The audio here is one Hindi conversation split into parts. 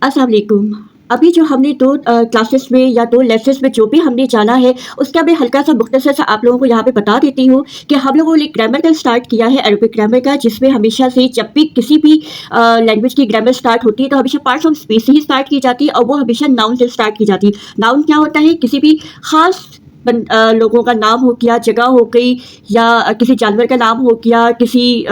अस्सलाम वालेकुम। अभी जो हमने 2 क्लासेस में या 2 लेसन्स में जो भी हमने जाना है, उसका मैं हल्का-सा मुख्तसर सा आप लोगों को यहाँ पे बता देती हूँ कि हम लोगों ने ग्रामर का स्टार्ट किया है, अरबिक ग्रामर का, जिसमें हमेशा से जब भी किसी भी लैंग्वेज की ग्रामर स्टार्ट होती है, तो हमेशा पार्ट्स ऑफ स्पीच से ही स्टार्ट की जाती है और वो हमेशा नाउन से स्टार्ट की जाती है। नाउन क्या होता है? किसी भी ख़ास लोगों का नाम हो गया, जगह हो गई या किसी जानवर का नाम हो गया, किसी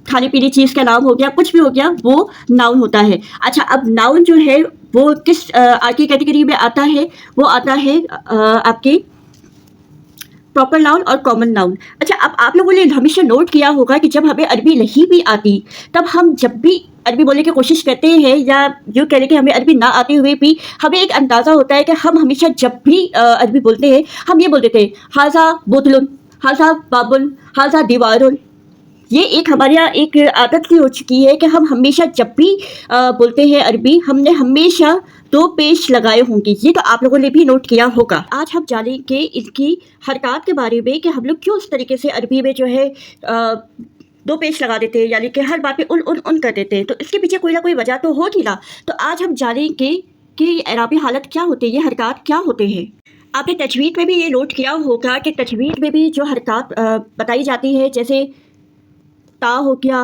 खाने-पीने चीज़ का नाम हो गया, कुछ भी हो गया, वो नाउन होता है। अच्छा, अब नाउन जो है वो किस आगे कैटेगरी में आता है? वो आता है आपके प्रॉपर नाउन और कॉमन नाउन। अच्छा, अब आप लोगों ने हमेशा नोट किया होगा कि जब हमें अरबी नहीं भी आती, तब हम जब भी अरबी बोलने की कोशिश करते हैं या यूँ कह लें कि हमें अरबी ना आते हुए भी हमें एक अंदाज़ा होता है कि हम हमेशा जब भी अरबी बोलते हैं, हम ये बोल देते हैं, हाज़ा बोतलुन, हाज़ा बाबुन, हाज़ा दीवारुन। ये एक हमारे यहाँ एक आदत सी हो चुकी है कि हम हमेशा जब भी बोलते हैं अरबी, हमने हमेशा 2 पेश लगाए होंगे। ये तो आप लोगों ने भी नोट किया होगा। आज हम जानेंगे इनकी हरकत के बारे में कि हम लोग क्यों इस तरीके से अरबी में जो है 2 पेश लगा देते हैं, यानी कि हर बात पे उन कर देते हैं। तो इसके पीछे कोई ना कोई वजह तो होगी ना। तो आज हम जानेंगे कि एराबी हालत क्या होती है, ये हरकत क्या होते हैं। आपने तजवीद में भी ये नोट किया होगा कि तजवीद में भी जो हरकत बताई जाती है, जैसे ता हो गया,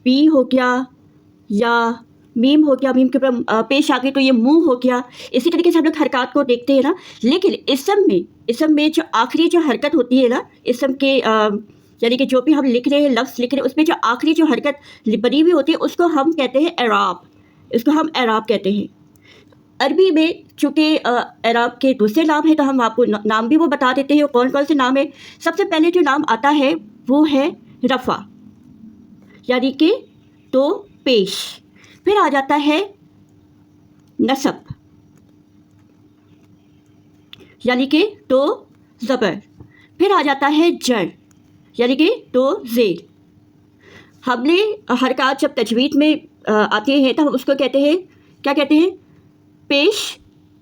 पी हो गया या मीम हो गया, मीम के ऊपर पेश आ गई तो ये मुँह हो गया। इसी तरीके से हम लोग हरकत को देखते हैं ना। लेकिन इसम में जो आखिरी जो हरकत होती है ना, इसम के यानी कि जो भी हम लिख रहे हैं, लफ्ज़ लिख रहे हैं, उसमें जो आखिरी जो हरकत बनी हुई होती है, उसको हम कहते हैं एराब। इसको हम एराब कहते हैं। अरबी में चूँकि एराब के दूसरे नाम हैं, तो हम आपको नाम भी वो बता देते हैं, कौन-कौन से नाम हैं। सबसे पहले जो नाम आता है, वो है रफ़ा, यानी कि तो पेश। फिर आ जाता है नसब, यानी कि तो ज़बर। फिर आ जाता है जर, यानी कि तो ज़ेर। हमने हरकत जब तजवीद में आती है तो हम उसको कहते हैं, क्या कहते हैं? पेश,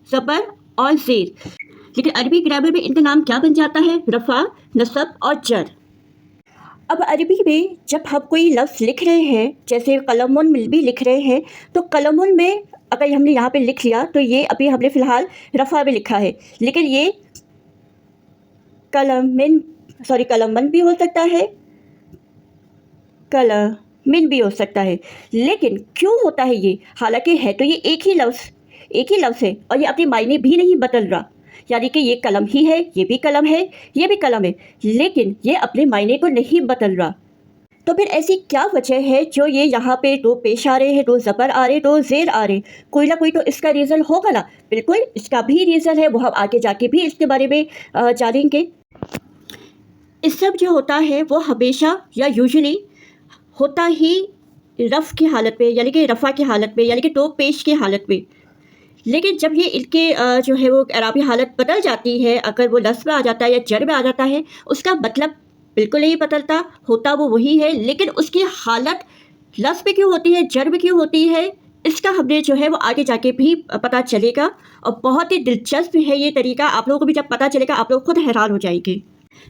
ज़बर और ज़ेर। लेकिन अरबी ग्रामर में इनका नाम क्या बन जाता है? रफ़ा, नसब और जर। अब अरबी में जब हम कोई लफ्ज़ लिख रहे हैं, जैसे कलमुन में भी लिख रहे हैं, तो कलमुन में अगर हमने यहाँ पे लिख लिया, तो ये अभी हमने फ़िलहाल रफ़ा में लिखा है। लेकिन ये कलमन भी हो सकता है, कलमिन भी हो सकता है। लेकिन क्यों होता है ये? हालाँकि है तो ये एक ही लफ्ज़ है और ये अपने मायने भी नहीं बदल रहा। यानी कि ये कलम ही है, ये भी कलम है, ये भी कलम है, लेकिन ये अपने मायने को नहीं बदल रहा। तो फिर ऐसी क्या वजह है जो ये यहाँ पे 2 पेश आ रहे हैं, 2 ज़बर आ रहे हैं, 2 ज़ेर आ रहे हैं? कोई ना कोई तो इसका रीज़न होगा ना। बिल्कुल, इसका भी रीज़न है, वो हम आगे जाके भी इसके बारे में जानेंगे। इसम जो होता है वो हमेशा या यूजुअली होता ही रफ़ की हालत में, यानी कि रफ़ा की हालत में, यानी कि 2 पेश की हालत में। लेकिन जब ये इनके जो है वो एराबी हालत बदल जाती है, अगर वो नस्ब में आ जाता है या जर में आ जाता है, उसका मतलब बिल्कुल नहीं बदलता, होता वो वही है, लेकिन उसकी हालत लफ्ज़ में क्यों होती है, जर में क्यों होती है, इसका हमने जो है वो आगे जाके भी पता चलेगा। और बहुत ही दिलचस्प है ये तरीका, आप लोगों को भी जब पता चलेगा, आप लोग खुद हैरान हो जाएंगे।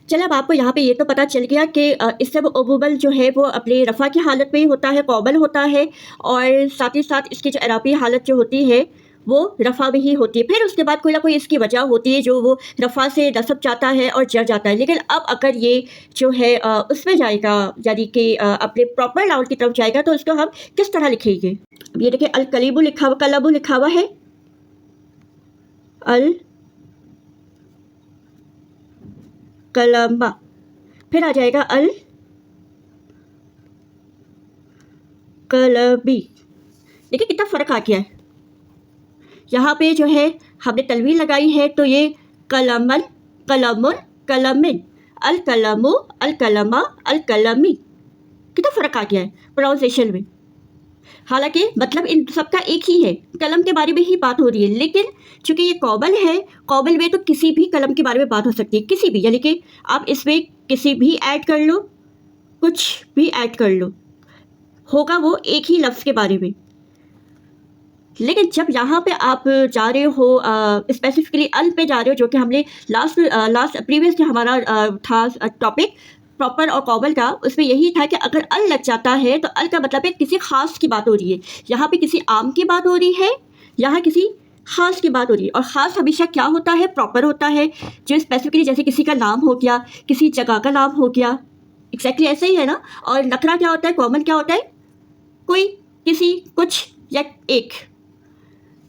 चलो, अब आपको यहाँ पे ये तो पता चल गया कि इसम अबूबल जो है वो अपने रफ़ा की हालत में होता है, कॉबल होता है, और साथ ही साथ इसकी जो एराबी हालत जो होती है वो रफ़ा में ही होती है। फिर उसके बाद कोई ना कोई इसकी वजह होती है जो वो रफ़ा से नसब जाता है और जर जाता है। लेकिन अब अगर ये जो है उसमें जाएगा, यानी कि अपने प्रॉपर नाउन की तरफ जाएगा, तो उसको हम किस तरह लिखेंगे? अब ये देखिए, अल कलीबु लिखा हुआ, कलबु लिखा हुआ है, अल कलमा। फिर आ जाएगा अल कलबी। देखिए कितना फ़र्क आ गया है। यहाँ पे जो है हमने तलवीन लगाई है, तो ये कलमन, कलमुन, कलमिन, अल कलमु, अल कलमा, अल कलमी। कितना फ़र्क आ गया है प्रोनाउंसिएशन में। हालांकि मतलब इन सबका एक ही है, कलम के बारे में ही बात हो रही है। लेकिन चूंकि ये कॉबल है, कॉबल में तो किसी भी कलम के बारे में बात हो सकती है, किसी भी, यानी कि आप इसमें किसी भी ऐड कर लो, कुछ भी ऐड कर लो, होगा वो एक ही लफ्ज़ के बारे में। लेकिन जब यहाँ पे आप जा रहे हो स्पेसिफिकली अल पे जा रहे हो, जो कि हमने लास्ट प्रीवियस जो हमारा था टॉपिक प्रॉपर और कॉमन का उसमें यही था कि अगर अल लग जाता है तो अल का मतलब है किसी खास की बात हो रही है। यहाँ पे किसी आम की बात हो रही है, यहाँ किसी खास की बात हो रही है। और ख़ास हमेशा क्या होता है, प्रॉपर होता है, जो स्पेसिफिकली जैसे किसी का नाम हो गया, किसी जगह का नाम हो गया, एग्जैक्टली ऐसे ही है ना। और नखरा क्या होता है, कॉमन क्या होता है, कोई, किसी, कुछ या एक।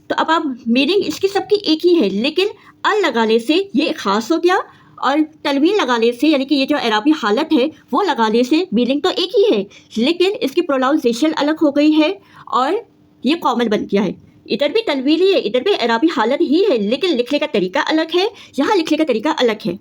तो अब आप मीनिंग इसकी सबकी एक ही है, लेकिन अल लगाने से ये ख़ास हो गया और तनवीन लगाने से यानी कि ये जो एराबी हालत है वो लगाने से मीनिंग तो एक ही है, लेकिन इसकी प्रोनाउंसिएशन अलग हो गई है और ये कॉमन बन गया है। इधर भी तनवीन ही है, इधर भी एराबी हालत ही है, लेकिन लिखने का तरीका अलग है, यहाँ लिखने का तरीका अलग है।